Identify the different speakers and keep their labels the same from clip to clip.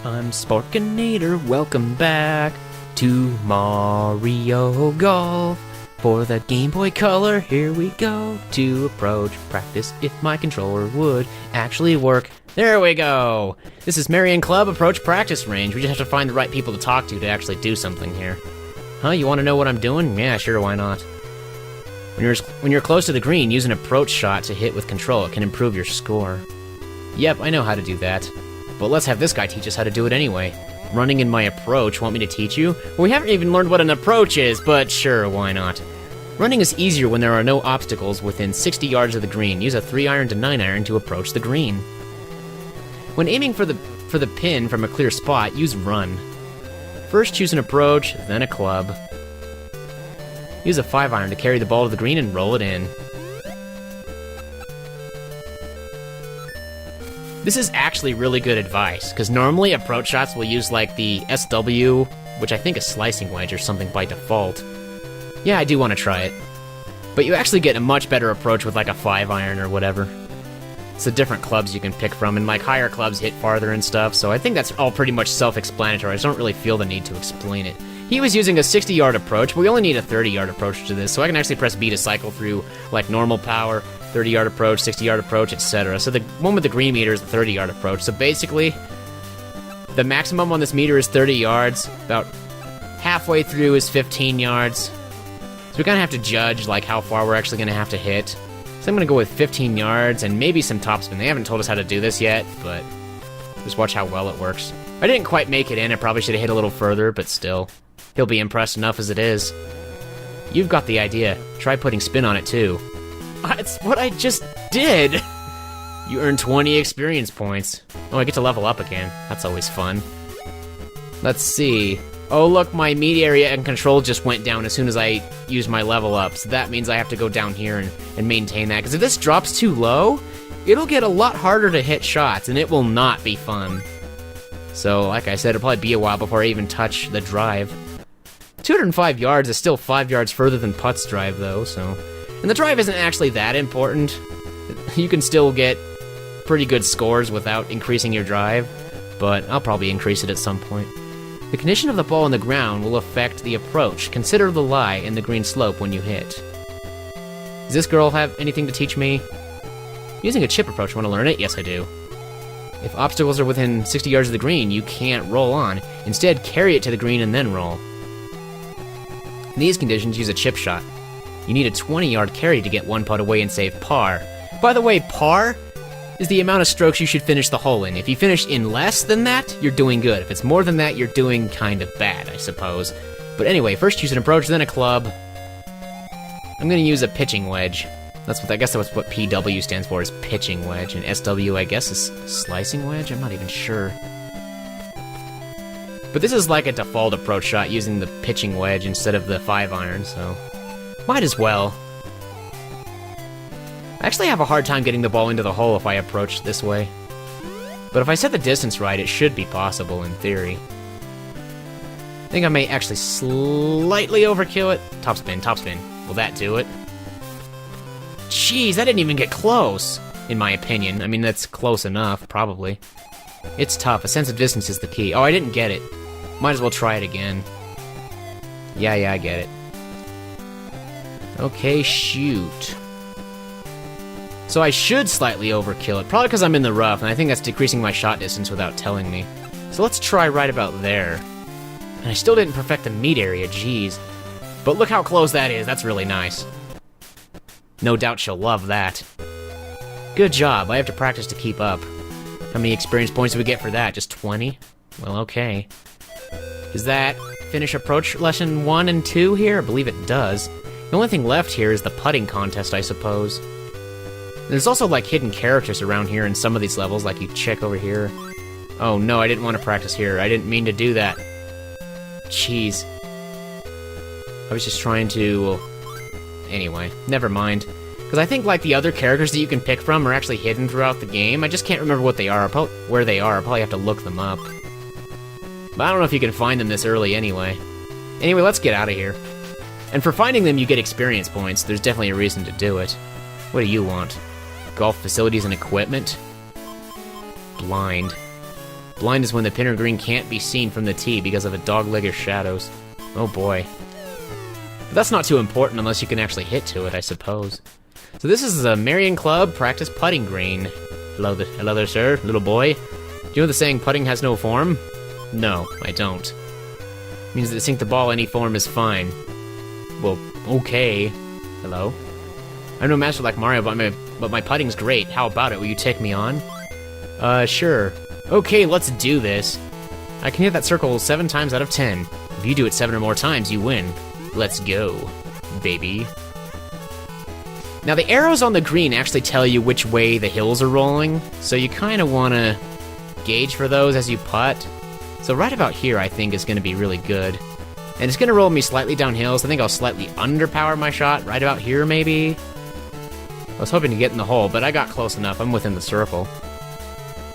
Speaker 1: I'm Sporkinator, welcome back to Mario Golf. For the Game Boy Color, here we go. To approach, practice if my controller would actually work. There we go! This is Marion Club Approach Practice Range. We just have to find the right people to talk to actually do something here. Huh, you want to know what I'm doing? Yeah, sure, why not? When you're close to the green, use an approach shot to hit with control. It can improve your score. Yep, I know how to do that. But let's have this guy teach us how to do it anyway. Running in my approach, want me to teach you? Well, we haven't even learned what an approach is, but sure, why not? Running is easier when there are no obstacles within 60 yards of the green. Use a 3-iron to 9-iron to approach the green. When aiming for the pin from a clear spot, use run. First choose an approach, then a club. Use a 5-iron to carry the ball to the green and roll it in. This is actually really good advice, because normally approach shots will use like the SW, which I think is slicing wedge or something by default. Yeah, I do want to try it. But you actually get a much better approach with like a 5-iron or whatever. It's the different clubs you can pick from, and like higher clubs hit farther and stuff, so I think that's all pretty much self-explanatory. I just don't really feel the need to explain it. He was using a 60-yard approach, but we only need a 30-yard approach to this, so I can actually press B to cycle through like normal power, 30-yard approach, 60-yard approach, etc. So the one with the green meter is the 30-yard approach. So basically, the maximum on this meter is 30 yards. About halfway through is 15 yards. So we kind of have to judge like how far we're actually going to have to hit. So I'm going to go with 15 yards and maybe some topspin. They haven't told us how to do this yet, but just watch how well it works. I didn't quite make it in. I probably should have hit a little further, but still. He'll be impressed enough as it is. You've got the idea. Try putting spin on it too. That's what I just did! You earn 20 experience points. Oh, I get to level up again. That's always fun. Let's see. Oh, look, my meat area and control just went down as soon as I used my level up. So that means I have to go down here and maintain that. Because if this drops too low, it'll get a lot harder to hit shots, and it will not be fun. So, like I said, it'll probably be a while before I even touch the drive. 205 yards is still 5 yards further than Putt's drive, though, so... And the drive isn't actually that important. You can still get pretty good scores without increasing your drive, but I'll probably increase it at some point. The condition of the ball on the ground will affect the approach. Consider the lie in the green slope when you hit. Does this girl have anything to teach me? Using a chip approach, want to learn it? Yes, I do. If obstacles are within 60 yards of the green, you can't roll on. Instead, carry it to the green and then roll. In these conditions, use a chip shot. You need a 20-yard carry to get one putt away and save par. By the way, par is the amount of strokes you should finish the hole in. If you finish in less than that, you're doing good. If it's more than that, you're doing kind of bad, I suppose. But anyway, first use an approach, then a club. I'm gonna use a pitching wedge. I guess that's what PW stands for, is pitching wedge, and SW, I guess, is slicing wedge? I'm not even sure. But this is like a default approach shot using the pitching wedge instead of the 5-iron, so... Might as well. I actually have a hard time getting the ball into the hole if I approach this way. But if I set the distance right, it should be possible in theory. I think I may actually slightly overkill it. Topspin, topspin. Will that do it? Jeez, that didn't even get close, in my opinion. I mean, that's close enough, probably. It's tough. A sense of distance is the key. Oh, I didn't get it. Might as well try it again. Yeah, I get it. Okay, shoot. So I should slightly overkill it, probably because I'm in the rough, and I think that's decreasing my shot distance without telling me. So let's try right about there. And I still didn't perfect the meat area, jeez. But look how close that is, that's really nice. No doubt she'll love that. Good job, I have to practice to keep up. How many experience points do we get for that? Just 20? Well, okay. Does that finish approach lesson 1 and 2 here? I believe it does. The only thing left here is the putting contest, I suppose. There's also, like, hidden characters around here in some of these levels, like you check over here. Oh, no, I didn't want to practice here. I didn't mean to do that. Jeez. I was just trying to... Well, anyway, never mind. Because I think, like, the other characters that you can pick from are actually hidden throughout the game. I just can't remember what they are, where they are. I'll probably have to look them up. But I don't know if you can find them this early anyway. Anyway, let's get out of here. And for finding them, you get experience points. There's definitely a reason to do it. What do you want? Golf facilities and equipment? Blind. Blind is when the pin or green can't be seen from the tee because of a dog-leg or shadows. Oh boy. But that's not too important unless you can actually hit to it, I suppose. So this is a Marion Club practice putting green. Hello there, sir, little boy. Do you know the saying, putting has no form? No, I don't. It means that to sink the ball any form is fine. Well, okay. Hello? I'm no master like Mario, but my putting's great. How about it? Will you take me on? Sure. Okay, let's do this. I can hit that circle 7 times out of 10. If you do it 7 or more times, you win. Let's go, baby. Now, the arrows on the green actually tell you which way the hills are rolling, so you kind of want to gauge for those as you putt. So right about here, I think, is going to be really good. And it's going to roll me slightly downhill, so I think I'll slightly underpower my shot right about here, maybe. I was hoping to get in the hole, but I got close enough. I'm within the circle.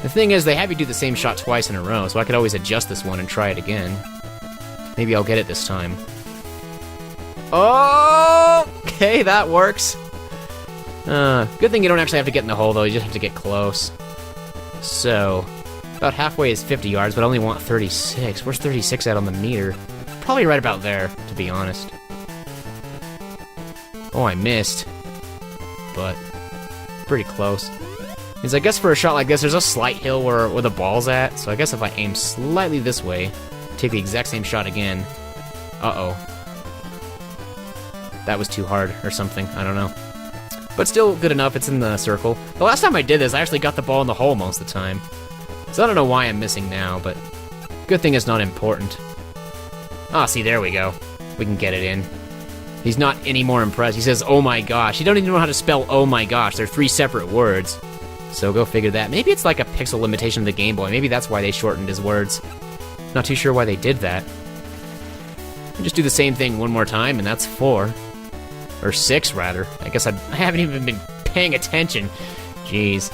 Speaker 1: The thing is, they have you do the same shot twice in a row, so I could always adjust this one and try it again. Maybe I'll get it this time. Oh! Okay, that works. Good thing you don't actually have to get in the hole, though. You just have to get close. So, about halfway is 50 yards, but I only want 36. Where's 36 at on the meter? Probably right about there, to be honest. Oh, I missed. But pretty close. Because I guess for a shot like this, there's a slight hill where the ball's at, so I guess if I aim slightly this way, take the exact same shot again. Uh-oh. That was too hard, or something, I don't know. But still good enough, it's in the circle. The last time I did this, I actually got the ball in the hole most of the time. So I don't know why I'm missing now, but good thing it's not important. Ah, see, there we go. We can get it in. He's not any more impressed. He says, oh my gosh. He don't even know how to spell oh my gosh. They're 3 separate words. So go figure that. Maybe it's like a pixel limitation of the Game Boy. Maybe that's why they shortened his words. Not too sure why they did that. Just do the same thing one more time, and that's 4. Or 6, rather. I guess I haven't even been paying attention. Jeez.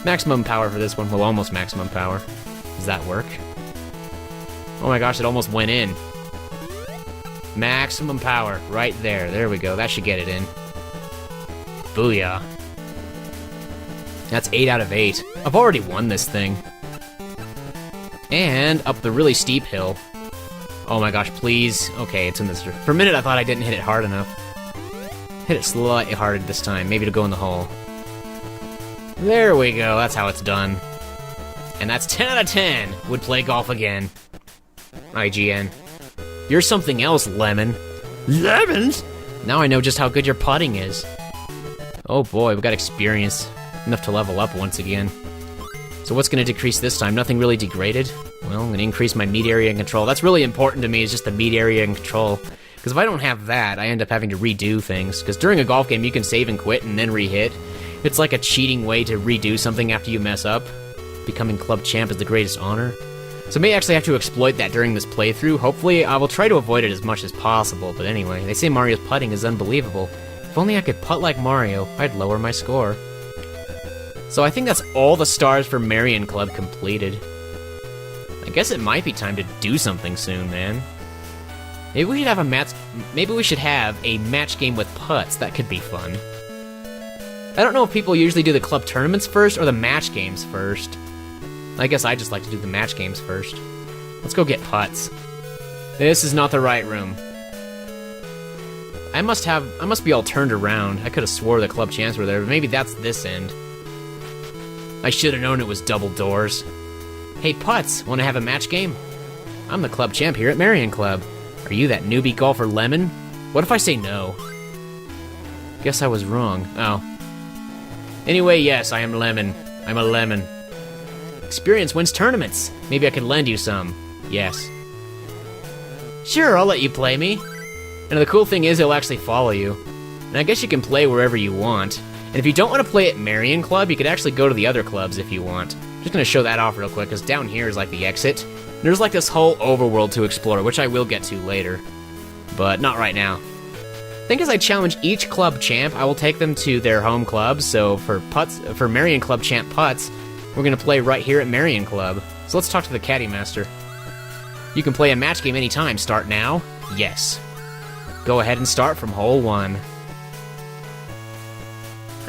Speaker 1: Maximum power for this one. Well, almost maximum power. Does that work? Oh my gosh, it almost went in. Maximum power, right there. There we go. That should get it in. Booyah. That's 8 out of 8. I've already won this thing. And up the really steep hill. Oh my gosh, please. Okay, it's in this. For a minute, I thought I didn't hit it hard enough. Hit it slightly harder this time, maybe to go in the hole. There we go, that's how it's done. And that's 10 out of 10. Would play golf again. IGN. You're something else, Lemon. Lemons? Now I know just how good your putting is. Oh boy, we got experience. Enough to level up once again. So what's going to decrease this time? Nothing really degraded? Well, I'm going to increase my meat area and control. That's really important to me, is just the meat area and control. Because if I don't have that, I end up having to redo things. Because during a golf game, you can save and quit and then re-hit. It's like a cheating way to redo something after you mess up. Becoming club champ is the greatest honor. So I may actually have to exploit that during this playthrough. Hopefully, I will try to avoid it as much as possible. But anyway, they say Mario's putting is unbelievable. If only I could putt like Mario, I'd lower my score. So I think that's all the stars for Marion Club completed. I guess it might be time to do something soon, man. Maybe we should have a match game with putts. That could be fun. I don't know if people usually do the club tournaments first or the match games first. I guess I just like to do the match games first. Let's go get putts. This is not the right room. I must be all turned around. I could have swore the club champs were there, but maybe that's this end. I should have known it was double doors. Hey, Putz, want to have a match game? I'm the club champ here at Marion Club. Are you that newbie golfer Lemon? What if I say no? Guess I was wrong. Oh. Anyway, yes, I am Lemon. I'm a lemon. Experience wins tournaments. Maybe I could lend you some. Yes. Sure, I'll let you play me. And the cool thing is he'll actually follow you. And I guess you can play wherever you want. And if you don't want to play at Marion Club, you could actually go to the other clubs if you want. Just gonna show that off real quick, because down here is like the exit. And there's like this whole overworld to explore, which I will get to later. But not right now. I think as I challenge each club champ, I will take them to their home clubs. So for Marion Club champ Putz, we're gonna play right here at Marion Club. So let's talk to the caddy master. You can play a match game anytime. Start now? Yes. Go ahead and start from hole 1.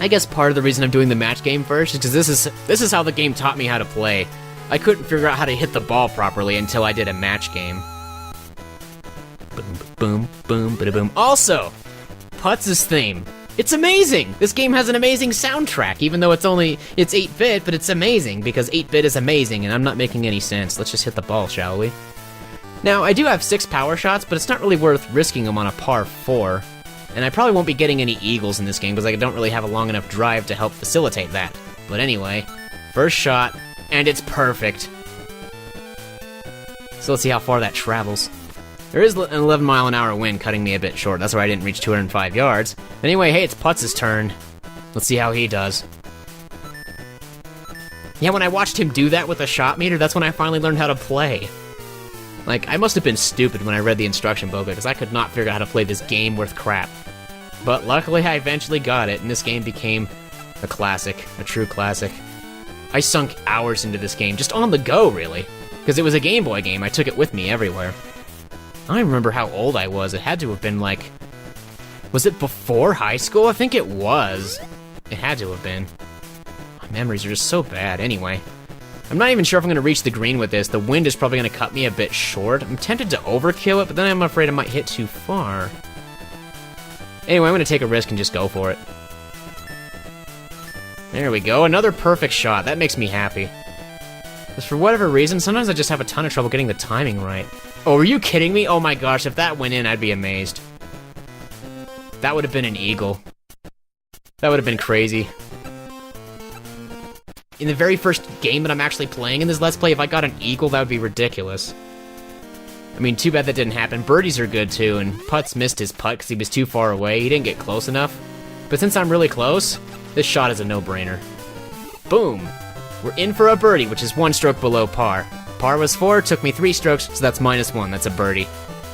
Speaker 1: I guess part of the reason I'm doing the match game first is because this is how the game taught me how to play. I couldn't figure out how to hit the ball properly until I did a match game. Boom, boom, boom, bada boom. Also, Putz' theme. It's amazing! This game has an amazing soundtrack, even though it's 8-bit, but it's amazing, because 8-bit is amazing, and I'm not making any sense. Let's just hit the ball, shall we? Now, I do have 6 power shots, but it's not really worth risking them on a par 4. And I probably won't be getting any eagles in this game, because I don't really have a long enough drive to help facilitate that. But anyway, first shot, and it's perfect. So let's see how far that travels. There is an 11-mile-an-hour wind cutting me a bit short. That's why I didn't reach 205 yards. Anyway, hey, it's Putz' turn. Let's see how he does. Yeah, when I watched him do that with a shot meter, that's when I finally learned how to play. Like, I must have been stupid when I read the instruction booklet, because I could not figure out how to play this game worth crap. But luckily, I eventually got it, and this game became a classic, a true classic. I sunk hours into this game, just on the go, really. Because it was a Game Boy game, I took it with me everywhere. I don't remember how old I was. It had to have been like... Was it before high school? I think it was. It had to have been. My memories are just so bad. Anyway. I'm not even sure if I'm going to reach the green with this. The wind is probably going to cut me a bit short. I'm tempted to overkill it, but then I'm afraid I might hit too far. Anyway, I'm going to take a risk and just go for it. There we go. Another perfect shot. That makes me happy. Because for whatever reason, sometimes I just have a ton of trouble getting the timing right. Oh, are you kidding me? Oh my gosh, if that went in, I'd be amazed. That would have been an eagle. That would have been crazy. In the very first game that I'm actually playing in this Let's Play, if I got an eagle, that would be ridiculous. I mean, too bad that didn't happen. Birdies are good too, and Putz missed his putt because he was too far away. He didn't get close enough. But since I'm really close, this shot is a no-brainer. Boom! We're in for a birdie, which is 1 stroke below par. Par was 4, took me 3 strokes, so that's -1, that's a birdie.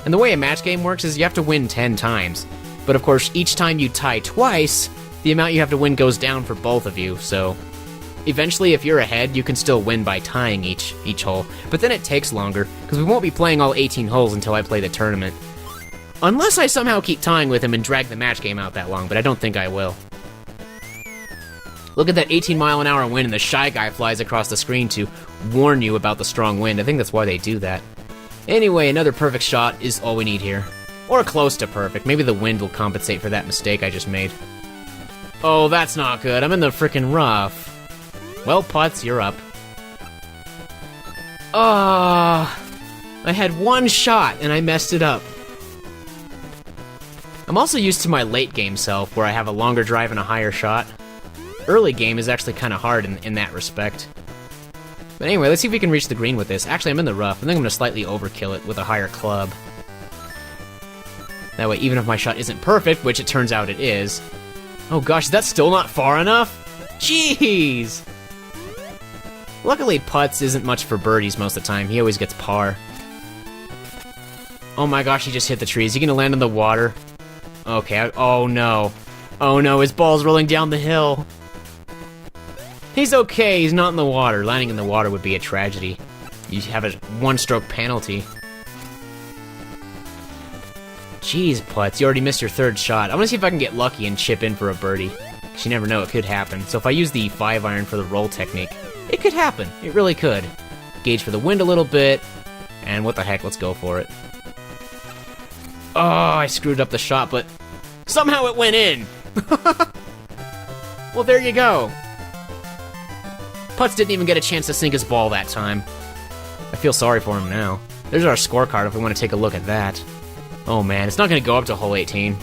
Speaker 1: And the way a match game works is you have to win 10 times. But of course, each time you tie twice, the amount you have to win goes down for both of you, so... Eventually, if you're ahead, you can still win by tying each hole. But then it takes longer, because we won't be playing all 18 holes until I play the tournament. Unless I somehow keep tying with him and drag the match game out that long, but I don't think I will. Look at that 18-mile-an-hour wind, and the Shy Guy flies across the screen to warn you about the strong wind. I think that's why they do that. Anyway, another perfect shot is all we need here. Or close to perfect. Maybe the wind will compensate for that mistake I just made. Oh, that's not good. I'm in the frickin' rough. Well, Putz, you're up. I had 1 shot, and I messed it up. I'm also used to my late game self, where I have a longer drive and a higher shot. Early game is actually kind of hard in that respect. But anyway, let's see if we can reach the green with this. Actually, I'm in the rough. I think I'm going to slightly overkill it with a higher club. That way, even if my shot isn't perfect, which it turns out it is... Oh gosh, that's still not far enough? Jeez! Luckily, Putz isn't much for birdies most of the time. He always gets par. Oh my gosh, he just hit the tree. Is he going to land in the water? Okay, oh no. Oh no, his ball's rolling down the hill. He's okay, he's not in the water. Landing in the water would be a tragedy. You have a 1-stroke penalty. Jeez, Putz, you already missed your 3rd shot. I want to see if I can get lucky and chip in for a birdie. Because you never know, it could happen. So if I use the 5-iron for the roll technique, it could happen. It really could. Gauge for the wind a little bit. And what the heck, let's go for it. Oh, I screwed up the shot, but somehow it went in. Well, there you go. Putz didn't even get a chance to sink his ball that time. I feel sorry for him now. There's our scorecard if we want to take a look at that. Oh man, it's not going to go up to hole 18.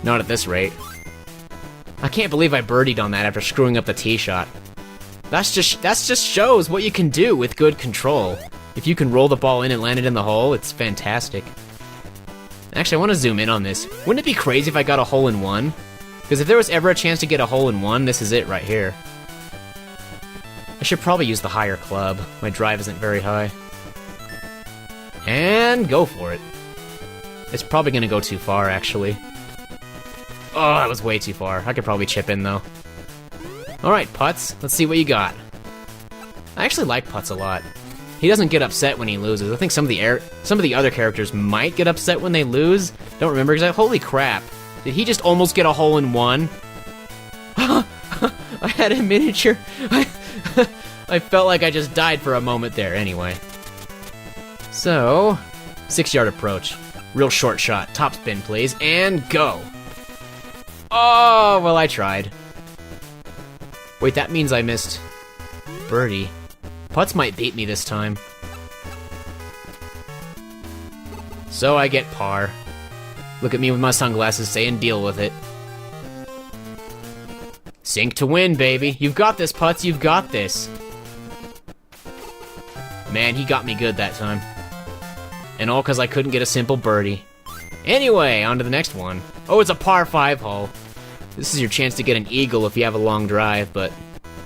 Speaker 1: Not at this rate. I can't believe I birdied on that after screwing up the tee shot. That's just shows what you can do with good control. If you can roll the ball in and land it in the hole, it's fantastic. Actually, I want to zoom in on this. Wouldn't it be crazy if I got a hole-in-one? Because if there was ever a chance to get a hole-in-one, this is it right here. I should probably use the higher club. My drive isn't very high. And go for it. It's probably going to go too far, actually. Oh, that was way too far. I could probably chip in, though. Alright, Putz, let's see what you got. I actually like Putz a lot. He doesn't get upset when he loses. I think some of the other characters might get upset when they lose. Don't remember, because holy crap. Did he just almost get a hole-in-one? I had a miniature... I felt like I just died for a moment there. Anyway. So, 6-yard approach. Real short shot. Top spin, please. And go. Oh, well, I tried. Wait, that means I missed birdie. Putts might beat me this time. So I get par. Look at me with my sunglasses saying deal with it. Sink to win, baby. You've got this, Putts. You've got this. Man, he got me good that time. And all because I couldn't get a simple birdie. Anyway, on to the next one. Oh, it's a par 5 hole. This is your chance to get an eagle if you have a long drive, but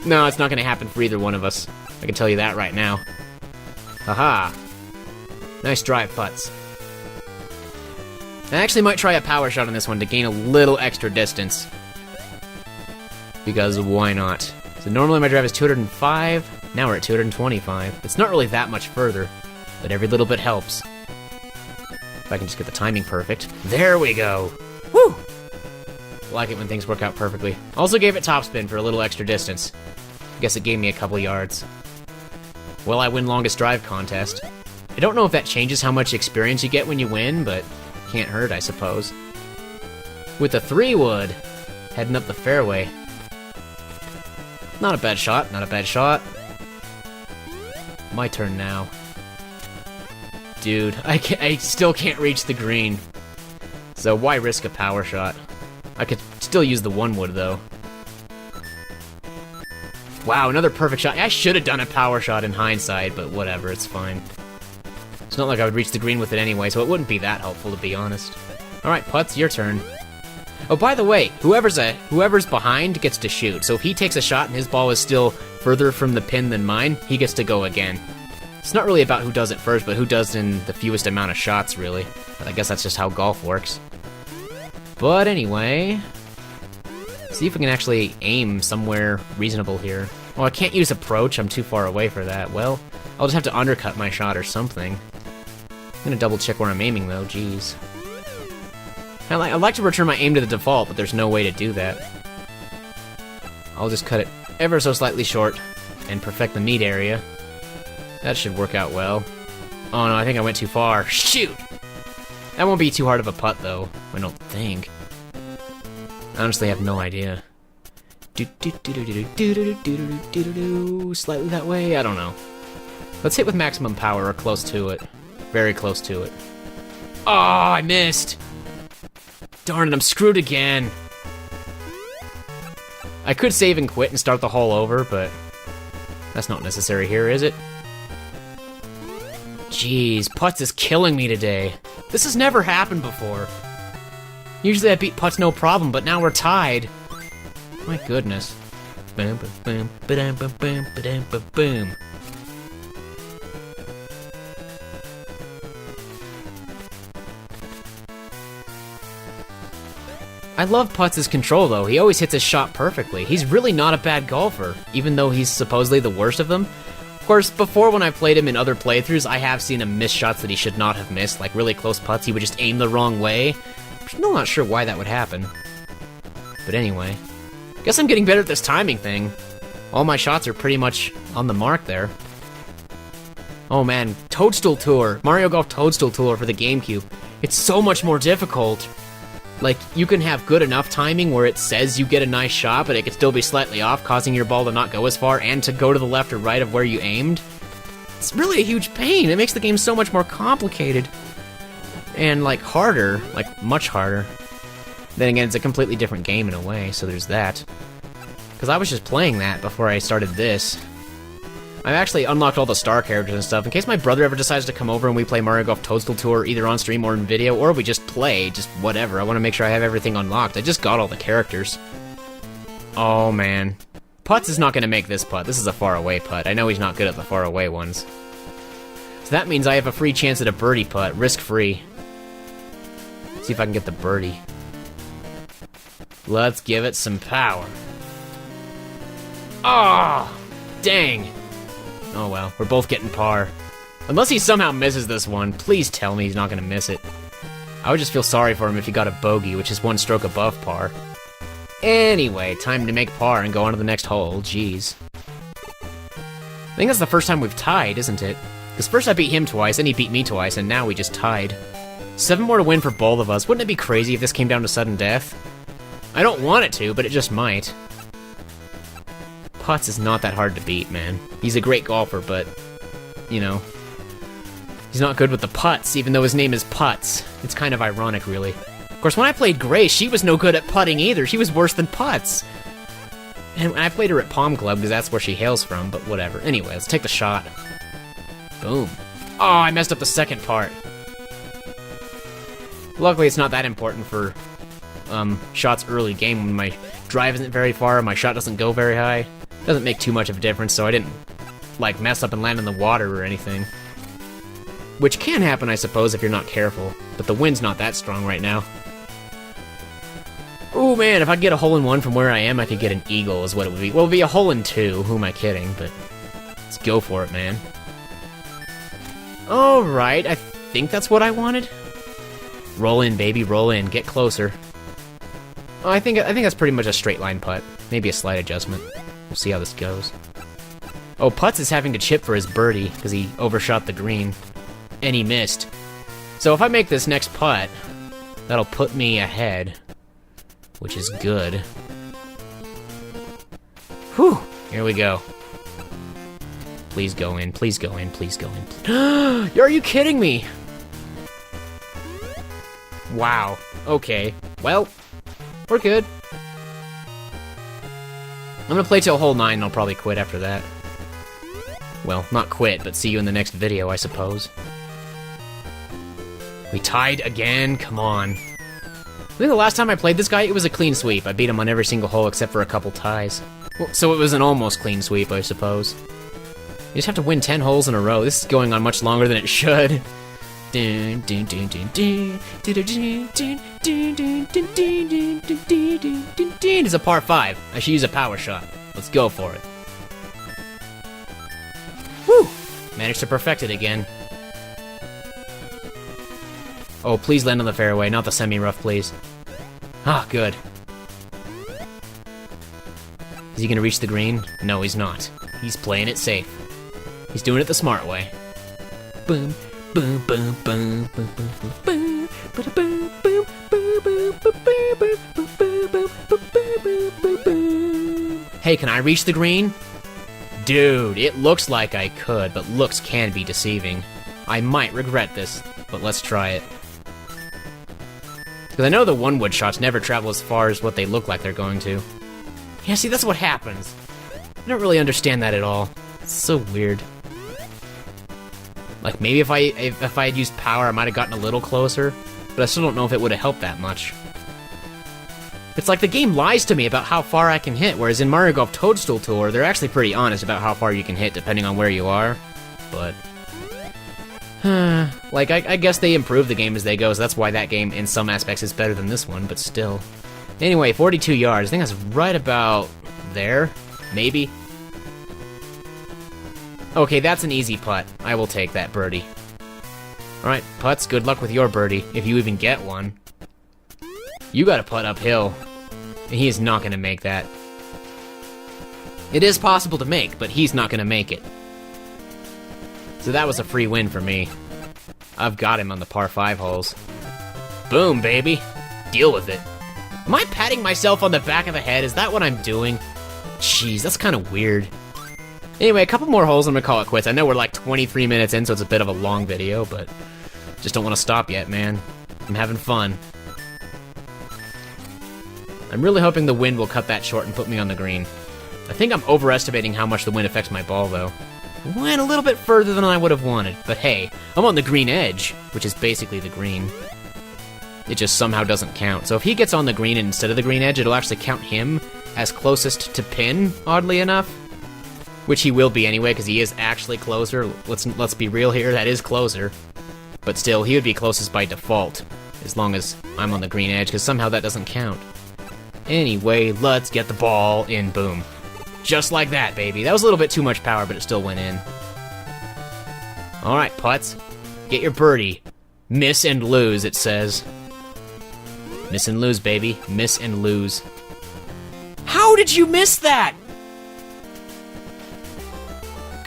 Speaker 1: no, it's not going to happen for either one of us. I can tell you that right now. Haha. Nice drive, Putts. I actually might try a power shot on this one to gain a little extra distance. Because why not? So normally my drive is 205, now we're at 225. It's not really that much further, but every little bit helps. If I can just get the timing perfect. There we go! Woo! I like it when things work out perfectly. Also gave it topspin for a little extra distance. Guess it gave me a couple yards. Well, I win longest drive contest. I don't know if that changes how much experience you get when you win, but can't hurt, I suppose. With a 3-wood, heading up the fairway. Not a bad shot, not a bad shot. My turn now. Dude, I still can't reach the green. So why risk a power shot? I could still use the 1-wood, though. Wow, another perfect shot. I should have done a power shot in hindsight, but whatever, it's fine. It's not like I would reach the green with it anyway, so it wouldn't be that helpful, to be honest. Alright, Putts, your turn. Oh, by the way, whoever's behind gets to shoot, so if he takes a shot and his ball is still further from the pin than mine, he gets to go again. It's not really about who does it first, but who does in the fewest amount of shots, really. But I guess that's just how golf works. But anyway... see if we can actually aim somewhere reasonable here. Oh, I can't use approach, I'm too far away for that. Well, I'll just have to undercut my shot or something. I'm gonna double check where I'm aiming though, jeez. I'd like to return my aim to the default, but there's no way to do that. I'll just cut it ever so slightly short and perfect the meat area. That should work out well. Oh no, I think I went too far. Shoot! That won't be too hard of a putt though, I don't think. I honestly have no idea. Slightly that way? I don't know. Let's hit with maximum power or close to it. Very close to it. Oh, I missed! Darn it, I'm screwed again. I could save and quit and start the hole over, but that's not necessary here, is it? Jeez, Putts is killing me today. This has never happened before. Usually I beat Putts no problem, but now we're tied. My goodness. Boom, boom, boom, boom, boom, boom, boom, boom. I love Putts' control though. He always hits his shot perfectly. He's really not a bad golfer, even though he's supposedly the worst of them. Of course, before when I played him in other playthroughs, I have seen him miss shots that he should not have missed, like really close putts. He would just aim the wrong way. I'm still not sure why that would happen. But anyway, guess I'm getting better at this timing thing. All my shots are pretty much on the mark there. Oh man, Toadstool Tour, Mario Golf Toadstool Tour for the GameCube. It's so much more difficult. Like, you can have good enough timing where it says you get a nice shot, but it could still be slightly off, causing your ball to not go as far and to go to the left or right of where you aimed. It's really a huge pain. It makes the game so much more complicated. And, like, harder. Like, much harder. Then again, it's a completely different game in a way, so there's that. Because I was just playing that before I started this. I've actually unlocked all the star characters and stuff, in case my brother ever decides to come over and we play Mario Golf Toadstool Tour either on stream or in video, or we just play, just whatever. I want to make sure I have everything unlocked. I just got all the characters. Oh, man. Putts is not going to make this putt. This is a far-away putt. I know he's not good at the far-away ones. So that means I have a free chance at a birdie putt, risk-free. See if I can get the birdie. Let's give it some power. Oh, dang. Oh well, we're both getting par. Unless he somehow misses this one, please tell me he's not gonna miss it. I would just feel sorry for him if he got a bogey, which is one stroke above par. Anyway, time to make par and go on to the next hole, jeez. think that's the first time we've tied, isn't it? Because first I beat him twice, then he beat me twice, and now we just tied. 7 more to win for both of us. Wouldn't it be crazy if this came down to sudden death? I don't want it to, but it just might. Putz is not that hard to beat, man. He's a great golfer, but, you know, he's not good with the putts, even though his name is Putz. It's kind of ironic, really. Of course, when I played Grace, she was no good at putting either. She was worse than Putz. And I played her at Palm Club, because that's where she hails from, but whatever. Anyway, let's take the shot. Boom. Oh, I messed up the second part. Luckily, it's not that important for shots early game when my drive isn't very far, my shot doesn't go very high. Doesn't make too much of a difference, so I didn't, like, mess up and land in the water or anything. Which can happen, I suppose, if you're not careful. But the wind's not that strong right now. Ooh, man, if I get a hole-in-one from where I am, I could get an eagle, is what it would be. Well, it would be a hole-in-2, who am I kidding, but let's go for it, man. Alright, I think that's what I wanted. Roll in, baby, roll in, get closer. Oh, I think that's pretty much a straight line putt. Maybe a slight adjustment. We'll see how this goes. Oh, Putz is having to chip for his birdie, because he overshot the green. And he missed. So if I make this next putt, that'll put me ahead. Which is good. Whew! Here we go. Please go in, please go in, please go in. Are you kidding me? Wow. Okay. Well, we're good. I'm gonna play till hole 9 and I'll probably quit after that. Well, not quit, but see you in the next video, I suppose. We tied again? Come on. I think the last time I played this guy, it was a clean sweep. I beat him on every single hole except for a couple ties. Well, so it was an almost clean sweep, I suppose. You just have to win 10 holes in a row. This is going on much longer than it should. It's a par 5. I should use a power shot. Let's go for it. Woo! Managed to perfect it again. Oh, please land on the fairway, not the semi-rough, please. Ah, good. Is he gonna reach the green? No, he's not. He's playing it safe. He's doing it the smart way. Boom, boom, boom, boom, boom, boom, boom, boom, boom, boom. Hey, can I reach the green? Dude, it looks like I could, but looks can be deceiving. I might regret this, but let's try it. Because I know the one-wood shots never travel as far as what they look like they're going to. Yeah, see, that's what happens. I don't really understand that at all. It's so weird. Like, maybe if I had used power, I might have gotten a little closer, but I still don't know if it would have helped that much. It's like the game lies to me about how far I can hit, whereas in Mario Golf Toadstool Tour, they're actually pretty honest about how far you can hit depending on where you are, but... like, I guess they improve the game as they go, so that's why that game, in some aspects, is better than this one, but still. Anyway, 42 yards. I think that's right about there, maybe. Okay, that's an easy putt. I will take that birdie. Alright, putts, good luck with your birdie, if you even get one. You gotta putt uphill, and he is not gonna make that. It is possible to make, but he's not gonna make it. So that was a free win for me. I've got him on the par 5 holes. Boom, baby. Deal with it. Am I patting myself on the back of the head? Is that what I'm doing? Jeez, that's kind of weird. Anyway, a couple more holes and I'm gonna call it quits. I know we're like 23 minutes in, so it's a bit of a long video, but just don't want to stop yet, man. I'm having fun. I'm really hoping the wind will cut that short and put me on the green. I think I'm overestimating how much the wind affects my ball, though. Went a little bit further than I would have wanted, but hey, I'm on the green edge, which is basically the green. It just somehow doesn't count. So if he gets on the green instead of the green edge, it'll actually count him as closest to pin, oddly enough. Which he will be anyway, because he is actually closer. Let's be real here, that is closer. But still, he would be closest by default, as long as I'm on the green edge, because somehow that doesn't count. Anyway, let's get the ball in, boom. Just like that, baby. That was a little bit too much power, but it still went in. Alright, putts. Get your birdie. Miss and lose, it says. Miss and lose, baby. Miss and lose. How did you miss that?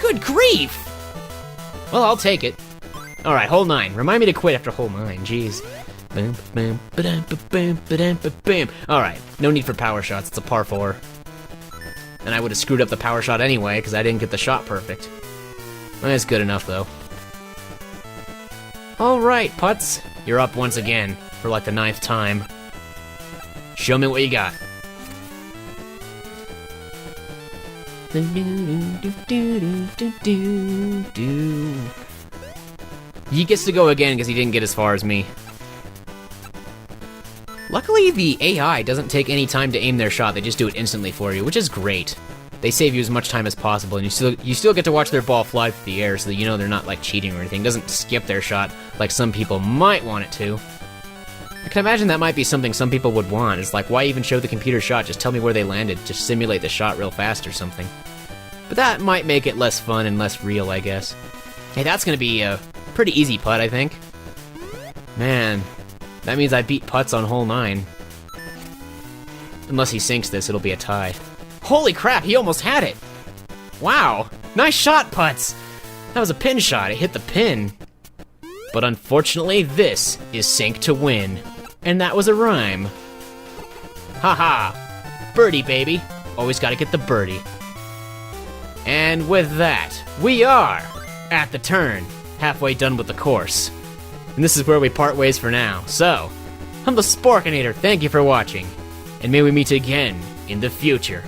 Speaker 1: Good grief! Well, I'll take it. Alright, hole 9. Remind me to quit after hole 9, jeez. Alright, no need for power shots, it's a par 4. And I would have screwed up the power shot anyway, because I didn't get the shot perfect. That's good enough, though. Alright, Putz. You're up once again, for like the 9th time. Show me what you got. He gets to go again because he didn't get as far as me. Luckily, the AI doesn't take any time to aim their shot, they just do it instantly for you, which is great. They save you as much time as possible, and you still get to watch their ball fly through the air so that you know they're not like cheating or anything. It doesn't skip their shot like some people might want it to. I can imagine that might be something some people would want. It's like, why even show the computer shot? Just tell me where they landed. Just simulate the shot real fast or something. But that might make it less fun and less real, I guess. Hey, that's gonna be a pretty easy putt, I think. Man, that means I beat Putz on hole 9. Unless he sinks this, it'll be a tie. Holy crap, he almost had it! Wow, nice shot, Putz! That was a pin shot, it hit the pin. But unfortunately, this is sink to win. And that was a rhyme. Haha, birdie, baby. Always gotta get the birdie. And with that, we are at the turn, halfway done with the course. And this is where we part ways for now. So, I'm the Sporkinator, thank you for watching. And may we meet again in the future.